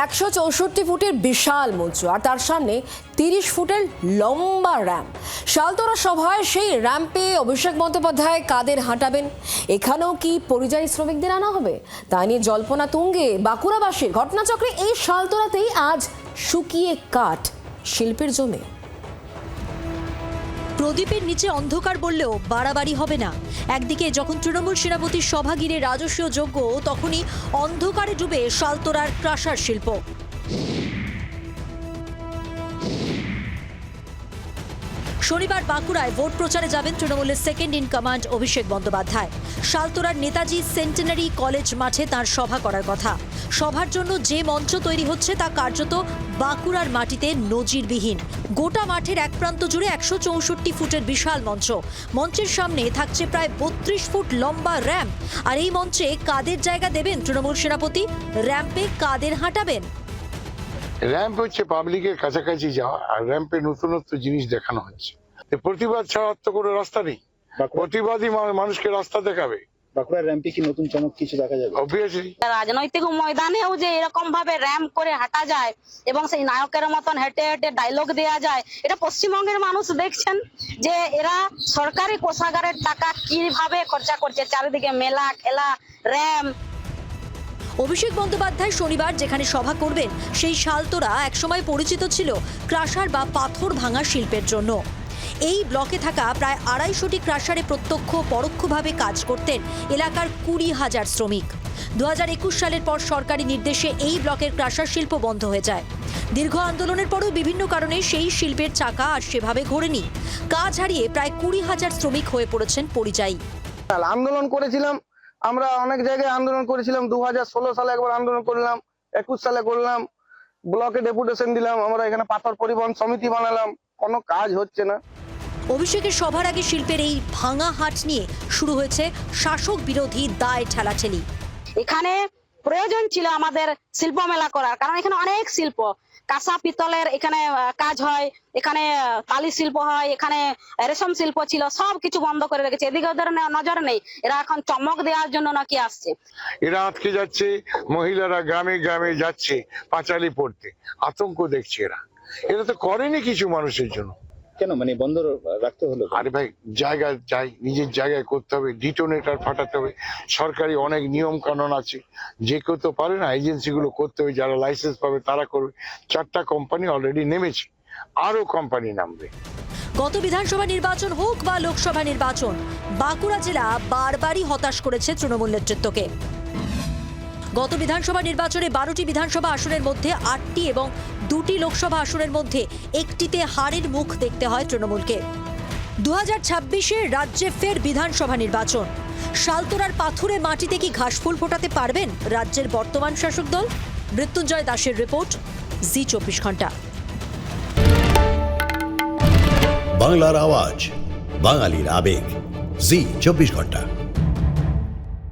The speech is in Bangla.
164 ফুটের বিশাল মঞ্চ আর তার সামনে 30 ফুটের লম্বা র্যাম্প। শালতোরা সভায় সেই র্যাম্পে অভিষেক বন্দ্যোপাধ্যায় কাদের হাঁটাবেন? এখানেও কি পরিযায়ী শ্রমিকদের আনা হবে? তা নিয়ে জল্পনা তুঙ্গে বাঁকুড়াবাসীর। ঘটনাচক্রে এই শালতোরাতেই আজ শুকিয়ে কাঠ শিল্পের জমি। প্রদীপের নিচে অন্ধকার বললেও বাড়াবাড়ি হবে না। একদিকে যখন তৃণমূল সেনাপতির সভা ঘিরে রাজস্বীয় যজ্ঞ, তখনই অন্ধকারে ডুবে শালতোরার ক্রাশার শিল্প। শনিবার বাঁকুড়ায় ভোট প্রচারে যাবেন তৃণমূলের second in command Abhishek Bandyopadhyay. শালতোরার নেতাজি সেন্টেনারি কলেজ মাঠে তার সভা করার কথা। সভার জন্য যে মঞ্চ তৈরি হচ্ছে তা কার্যত বাঁকুড়ার মাটিতে নজিরবিহীন। গোটা মাঠের এক প্রান্ত জুড়ে 164 ফুটের বিশাল মঞ্চ। মঞ্চের সামনে থাকছে প্রায় 32 ফুট লম্বা র্যাম্প। আর এই মঞ্চে কাদের জায়গা দেবেন তৃণমূল সেনাপতি? র্যাম্পে কাদের হাঁটাবেন? র্যাম্প হচ্ছে পাবলিকের কাছাকাছি যাওয়া, আর র্যাম্পে নতুনত্ব জিনিস দেখানো হচ্ছে। প্রতিবাদ ছাড়া তো কোনো রাস্তা নেই। প্রতিবাদী মানুষকে রাস্তা দেখাবে। বাঁকুড়ার র্যাম্পে কি নতুন চমক কিছু দেখা যাবে? অবভিয়াসলি রাজনৈতিক ময়দানেও যে এরকম ভাবে র্যাম্প করে হাঁটা যায় এবং সেই নায়কের মতন হেঁটে হেঁটে ডায়লগ দেওয়া যায়, এটা পশ্চিমবঙ্গের মানুষ দেখছেন যে এরা সরকারি কোষাগারের টাকা কিভাবে খরচা করছে। চারিদিকে মেলা খেলা র্যাম্প। অভিষেক বন্দ্যোপাধ্যায় শনিবার যেখানে সভা করবেন সেই শালতোরা একসময় পরিচিত ছিল ক্রাশার বা পাথর ভাঙা শিল্পের জন্য। এই ব্লকে থাকা প্রায় 250টি ক্রাশারে প্রত্যক্ষ পরোক্ষভাবে কাজ করতেন এলাকার 20,000 শ্রমিক। 2021 সালের পর সরকারি নির্দেশে এই ব্লকের ক্রাশার শিল্প বন্ধ হয়ে যায়। দীর্ঘ আন্দোলনের পরও বিভিন্ন কারণে সেই শিল্পের চাকা আর সেভাবে ঘোরেনি। কাজ হারিয়ে প্রায় 20,000 শ্রমিক হয়ে পড়েছেন পরিযায়ী। আন্দোলন করেছিলাম, আমরা অনেক জায়গায় আন্দোলন করেছিলাম। 2016 সালে একবার আন্দোলন করলাম, 21 সালে করলাম, ব্লকে ডেপুটেশন দিলাম, আমরা এখানে পাথর পরিবহন সমিতি বানালাম, কোনো কাজ হচ্ছে না। অভিষেকের সভার আগে শিল্পের এই ভাঙা হাট নিয়ে শুরু হয়েছে শাসক বিরোধী দায় ঠেলাঠেলি। এখানে প্রয়োজন ছিল আমাদের শিল্প মেলা করার, কারণ এখানে অনেক শিল্প, কাঁসা পিতলের এখানে কাজ হয়, এখানে তালি শিল্প হয়, এখানে রেশম শিল্প ছিল, সব কিছু বন্ধ করে রেখেছে। এদিকে ওদের নজর নেই। এরা এখন চমক দেওয়ার জন্য নাকি আসছে। এরা আটকে যাচ্ছে, মহিলারা গ্রামে গ্রামে যাচ্ছে পাঁচালি পড়তে, আতঙ্ক দেখছে এরা। এরা তো করেনি কিছু মানুষের জন্য। কেন মানে বন্ধ রাখতে হলো? আরে ভাই, জায়গায় চাই, নিজের জায়গায় করতে হবে, ডিটোনেটর ফাটাতে হবে। সরকারি অনেক নিয়ম কানুন আছে, যে কেউ তো পারে না, এজেন্সিগুলো করতে হবে, যারা লাইসেন্স পাবে তারা করবে। 4টা কোম্পানি অলরেডি নেমেছে, আরো কোম্পানি নামবে। গত বিধানসভা নির্বাচন হোক বা লোকসভা নির্বাচন, বাঁকুড়া জেলা বারবারই হতাশ করেছে তৃণমূল নেতৃত্বকে। গত বিধানসভা নির্বাচনে 12টি বিধানসভা আসনের মধ্যে 8টি এবং 2টি লোকসভা আসনের মধ্যে 1টিতে হারের মুখ দেখতে হয় তৃণমূলকে। 2026-এ রাজ্যে ফের বিধানসভা নির্বাচন। শালতোরার পাথুরে মাটিতে কি ঘাসফুল ফোটাতে পারবেন রাজ্যের বর্তমান শাসক দল? মৃত্যুঞ্জয় দাসের রিপোর্ট, জি 24 ঘন্টা। বাংলার আওয়াজ, বাঙালির আবেগ, জি 24 ঘন্টা।